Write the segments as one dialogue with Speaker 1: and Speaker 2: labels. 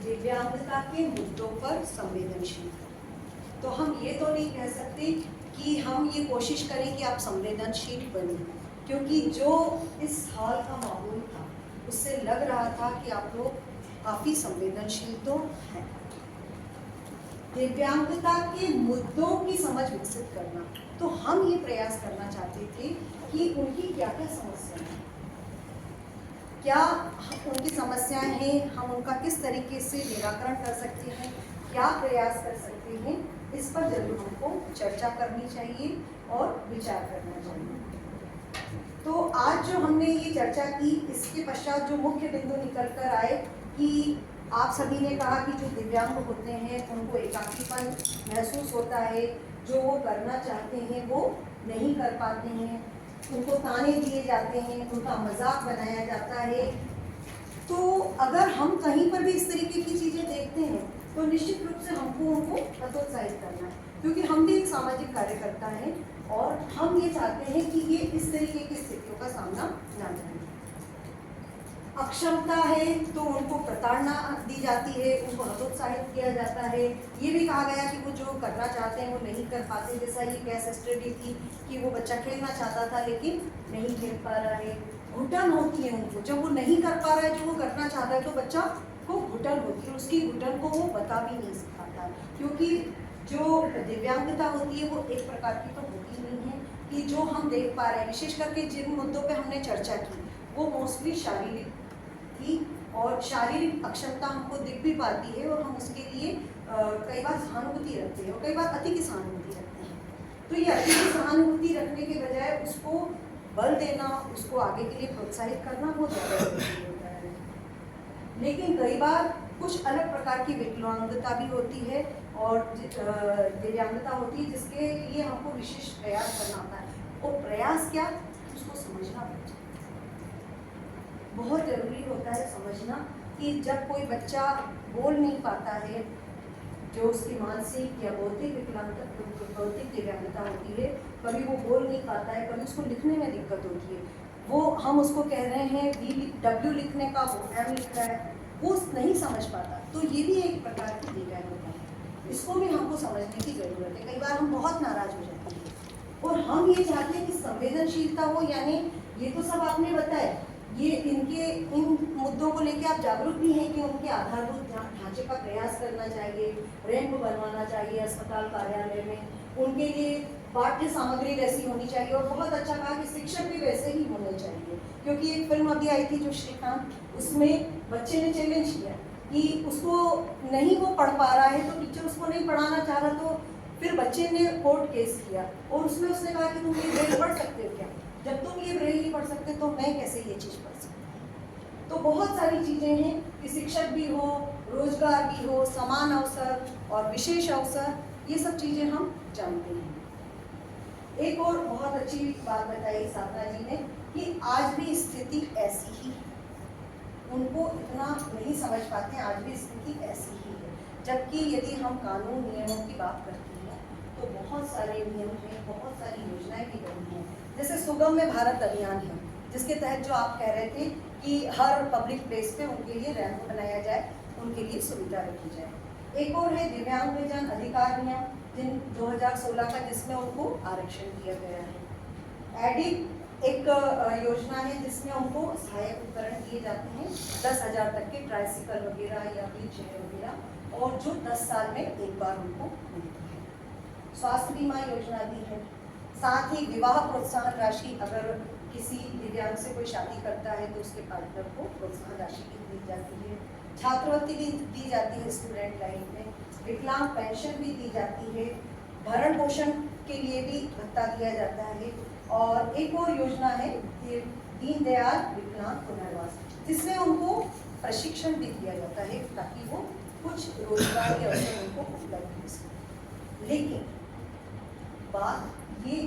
Speaker 1: दिव्यांगता के मुद्दों पर संवेदनशील। तो हम ये तो नहीं कह सकते कि हम ये कोशिश करें कि आप संवेदनशील बने, क्योंकि जो इस हाल का माहौल था उससे लग रहा था कि आप लोग काफ़ी संवेदनशील तो हैं। दिव्यांगता के मुद्दों की समझ विकसित करना, तो हम ये प्रयास करना चाहते थे कि उनकी क्या क्या समस्याएं हैं, क्या उनकी समस्याएं हैं, हम उनका किस तरीके से निराकरण कर सकते हैं, क्या प्रयास कर सकते हैं, इस पर जरूर हमको चर्चा करनी चाहिए और विचार करना चाहिए। तो आज जो हमने ये चर्चा की, इसके पश्चात जो मुख्य बिंदु निकल कर आए कि आप सभी ने कहा कि जो दिव्यांग होते हैं उनको एकाकीपन महसूस होता है, जो वो करना चाहते हैं वो नहीं कर पाते हैं, उनको ताने दिए जाते हैं, उनका मजाक बनाया जाता है। तो अगर हम कहीं पर भी इस तरीके की चीज़ें देखते हैं तो निश्चित रूप से हमको उनको हतोत्साहित करना है, क्योंकि हम भी एक सामाजिक कार्यकर्ता हैं और हम ये चाहते हैं कि ये इस तरीके की स्थितियों का सामना ना करें। अक्षमता है तो उनको प्रताड़ना दी जाती है, उनको हतोत्साहित किया जाता है। ये भी कहा गया कि वो जो करना चाहते हैं वो नहीं कर पाते, जैसा ये केस स्टडी थी कि वो बच्चा खेलना चाहता था लेकिन नहीं खेल पा रहा है। घुटन होती है उनको, जब वो नहीं कर पा रहा है जो वो करना चाहता है तो बच्चा को घुटन होती है, उसकी घुटन को वो बता भी नहीं पाता, क्योंकि जो दिव्यांगता होती है वो एक प्रकार की तो होती नहीं है कि जो हम देख पा रहे हैं। विशेष करके जिन मुद्दों पे हमने चर्चा की वो मोस्टली शारीरिक थी, और शारीरिक अक्षमता हमको दिख भी पाती है और हम उसके लिए कई बार सहानुभूति रखते हैं और कई बार अति की सहानुभूति रखते हैं। तो ये अति की सहानुभूति रखने के बजाय उसको बल देना, उसको आगे के लिए प्रोत्साहित करना बहुत ज़्यादा जरूरी होता है। लेकिन कई बार कुछ अलग प्रकार की विकलांगता भी होती है और दिव्यांगता होती है जिसके लिए हमको विशेष प्रयास करना होता है। और प्रयास क्या, उसको समझना पड़ता है। बहुत ज़रूरी होता है समझना कि जब कोई बच्चा बोल नहीं पाता है, जो उसकी मानसिक या बौद्धिक दिव्यांगता होती है, कभी वो बोल नहीं पाता है, कभी उसको लिखने में दिक्कत होती है, वो हम उसको कह रहे हैं W लिखने का वो M लिख रहा है, वो नहीं समझ पाता, तो ये भी एक प्रकार की दिव्यांगता है। इसको भी हमको समझने की ज़रूरत है। कई बार हम बहुत नाराज़ हो जाते हैं और हम ये चाहते हैं कि संवेदनशीलता हो, यानी ये तो सब आपने बताया, ये इन मुद्दों को लेकर आप जागरूक भी हैं कि उनके आधारभूत ढांचे का प्रयास करना चाहिए, रैंप बनवाना चाहिए अस्पताल कार्यालय में, उनके लिए पाठ्य सामग्री वैसी होनी चाहिए, और बहुत अच्छा कहा कि शिक्षक भी वैसे ही होने चाहिए। क्योंकि एक फिल्म अभी आई थी जो श्रीकांत, उसमें बच्चे ने चैलेंज किया कि उसको नहीं वो पढ़ पा रहा है तो टीचर उसको नहीं पढ़ाना चाह रहा, तो फिर बच्चे ने कोर्ट केस किया और उसमें उसने कहा कि तुम ये ब्रेल पढ़ सकते हो क्या, जब तुम ये ब्रेल नहीं पढ़ सकते तो मैं कैसे ये चीज़ पढ़ सकती। तो बहुत सारी चीज़ें हैं कि शिक्षक भी हो, रोजगार भी हो, समान अवसर और विशेष अवसर, ये सब चीज़ें हम जानते हैं। एक और बहुत अच्छी बात बताई साधना जी ने कि आज भी स्थिति ऐसी ही है, उनको इतना नहीं समझ पाते हैं, आज भी स्थिति ऐसी ही है। जबकि यदि हम कानून नियमों की बात करते हैं तो बहुत सारे नियम हैं, बहुत सारी योजनाएं भी बनी हैं। जैसे सुगम्य भारत अभियान है, जिसके तहत जो आप कह रहे थे कि हर पब्लिक प्लेस पे उनके लिए रैंप बनाया जाए, उनके लिए सुविधा रखी जाए। एक और है दिव्यांगजन अधिकार नियम जिन 2016 का, जिसमें उनको आरक्षण दिया गया है। एडिक एक योजना है जिसमें उनको सहायक उपकरण दिए जाते हैं 10,000 तक के, ट्राइसिकल वगैरह या व्हील चेयर वगैरह, और जो 10 साल में एक बार उनको मिलती है। स्वास्थ्य बीमा योजना भी है। साथ ही विवाह प्रोत्साहन राशि, अगर किसी दिव्यांग से कोई शादी करता है तो उसके पार्टनर को प्रोत्साहन राशि भी दी जाती है। छात्रवृत्ति भी दी जाती है स्टूडेंट लाइफ में। विकलांग पेंशन भी दी जाती है। भरण पोषण के लिए भी भत्ता दिया जाता है। और एक और योजना है दीनदयाल विकलांग पुनर्वास, जिसमें उनको प्रशिक्षण भी दिया जाता है ताकि वो कुछ रोजगार के अवसर उनको उपलब्ध हो सके। लेकिन बात ये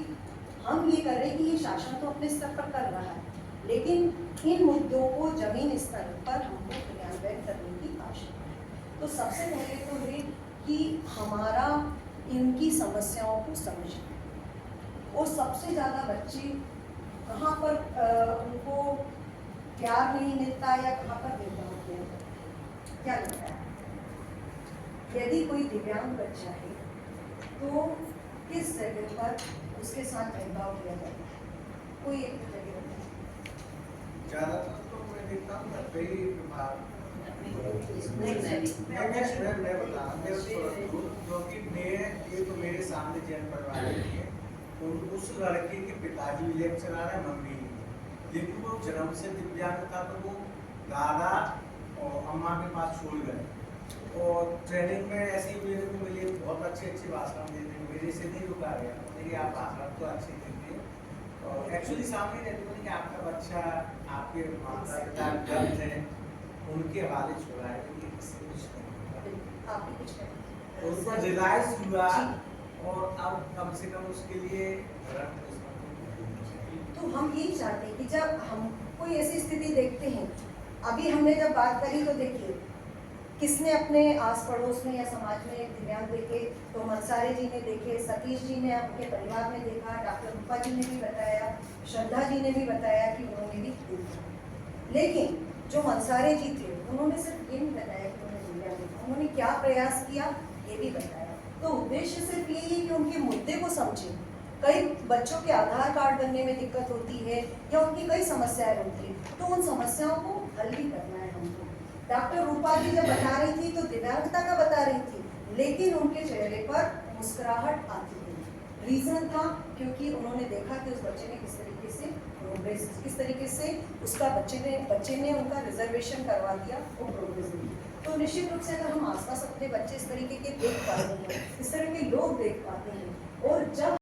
Speaker 1: हम ये कर रहे हैं कि ये शासन तो अपने स्तर पर कर रहा है, लेकिन इन मुद्दों को जमीन स्तर पर हमको क्रियान्वयन करने की आवश्यकता है। तो सबसे पहले तो है कि हमारा इनकी समस्याओं को समझना, और सबसे ज़्यादा बच्चे कहाँ पर उनको प्यार नहीं मिलता या कहाँ पर भेदभाव किया जाता है, क्या लगता है? यदि कोई दिव्यांग बच्चा है तो किस जगह पर उसके साथ भेदभाव किया जाता है? कोई एक जगह बताएं।
Speaker 2: ज़्यादातर तो मैं देखता हूँ घर पे ही बीमार
Speaker 3: नहीं,
Speaker 2: मैं बता रहा हूँ क्योंकि ये तो मेरे सामने जैन परिवार है, उस लड़के के पिताजी विलेज चला रहे हैं, मम्मी नहीं। लेकिन वो जन्म से दिव्यांग था तो वो दादा और अम्मा के पास छोड़ गए और ट्रेनिंग में ऐसी मेरे को मिली, बहुत अच्छी भाषण देते, मेरे से नहीं रुका गया कि आप भाषण तो अच्छी देते हैं और एक्चुअली सामने रहते हैं कि आपका बच्चा आपके माता पिता गर्भ है उनके हवाले छोड़ा है, लेकिन इससे कुछ नहीं होगा।
Speaker 1: आपने कुछ कहा?
Speaker 2: उनको रिलाइज हुआ और अब कम से कम उसके लिए
Speaker 1: तो हम यही चाहते हैं कि जब हम कोई ऐसी स्थिति देखते हैं, अभी हमने जब बात करी तो देखिए किसने अपने आस पड़ोस में या समाज में एक दिव्यांग देखे, तो मनसारे जी ने देखे, सतीश जी ने आपके परिवार में देखा, डॉक्टर रूपा जी ने भी बताया, श्रद्धा जी ने भी बताया कि उन्होंने भी देखा। लेकिन जो मनसारे जी थे उन्होंने सिर्फ ये नहीं बताया कि उन्होंने दिव्यांग देखा, उन्होंने क्या प्रयास किया ये भी बताया। तो उद्देश्य सिर्फ यही है कि उनके मुद्दे को समझें। कई बच्चों के आधार कार्ड बनने में दिक्कत होती है या उनकी कई समस्याएं होती है, तो उन समस्याओं को हल भी करना है हमको। डॉक्टर रूपा जी जब बता रही थी तो दिव्यांगता का बता रही थी, लेकिन उनके चेहरे पर मुस्कुराहट आती थी। रीजन था क्योंकि उन्होंने देखा कि उस बच्चे ने किस तरीके से प्रोग्रेस, किस तरीके से उसका बच्चे ने उनका रिजर्वेशन करवा दिया, वो प्रोग्रेस हुई। तो निश्चित रूप से अगर हम आसपास अपने बच्चे इस तरीके के देख पाते हैं, इस तरह के लोग देख पाते हैं और जब